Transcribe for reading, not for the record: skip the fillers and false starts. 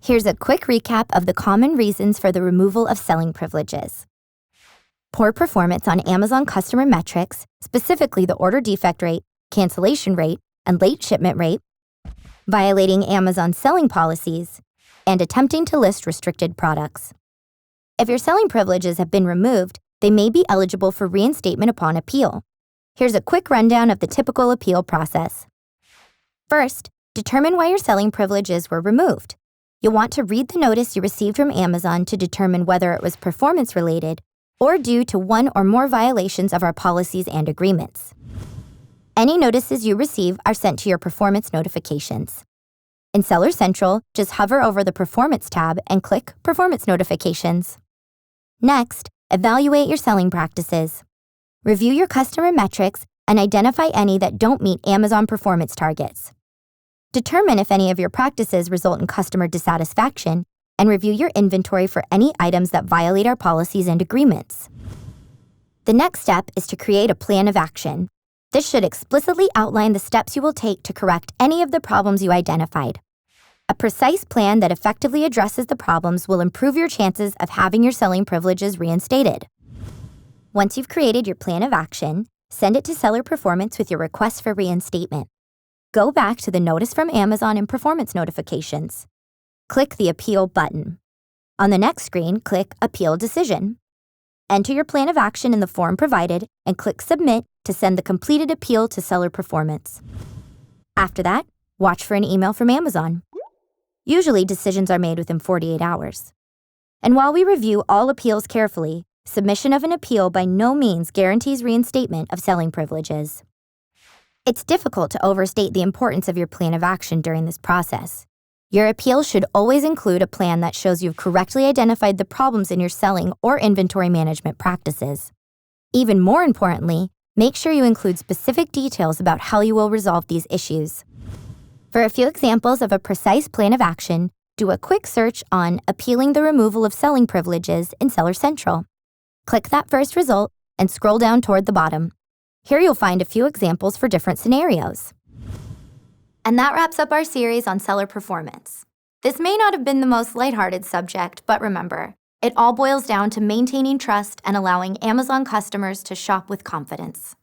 Here's a quick recap of the common reasons for the removal of selling privileges. Poor performance on Amazon customer metrics, specifically the order defect rate, cancellation rate, and late shipment rate, violating Amazon's selling policies, and attempting to list restricted products. If your selling privileges have been removed, they may be eligible for reinstatement upon appeal. Here's a quick rundown of the typical appeal process. First, determine why your selling privileges were removed. You'll want to read the notice you received from Amazon to determine whether it was performance-related or due to one or more violations of our policies and agreements. Any notices you receive are sent to your performance notifications. In Seller Central, just hover over the Performance tab and click Performance Notifications. Next, evaluate your selling practices. Review your customer metrics and identify any that don't meet Amazon performance targets. Determine if any of your practices result in customer dissatisfaction, and review your inventory for any items that violate our policies and agreements. The next step is to create a plan of action. This should explicitly outline the steps you will take to correct any of the problems you identified. A precise plan that effectively addresses the problems will improve your chances of having your selling privileges reinstated. Once you've created your plan of action, send it to Seller Performance with your request for reinstatement. Go back to the Notice from Amazon and Performance Notifications. Click the Appeal button. On the next screen, click Appeal Decision. Enter your plan of action in the form provided and click Submit to send the completed appeal to Seller Performance. After that, watch for an email from Amazon. Usually, decisions are made within 48 hours. And while we review all appeals carefully, submission of an appeal by no means guarantees reinstatement of selling privileges. It's difficult to overstate the importance of your plan of action during this process. Your appeal should always include a plan that shows you've correctly identified the problems in your selling or inventory management practices. Even more importantly, make sure you include specific details about how you will resolve these issues. For a few examples of a precise plan of action, do a quick search on Appealing the Removal of Selling Privileges in Seller Central. Click that first result and scroll down toward the bottom. Here you'll find a few examples for different scenarios. And that wraps up our series on seller performance. This may not have been the most lighthearted subject, but remember, it all boils down to maintaining trust and allowing Amazon customers to shop with confidence.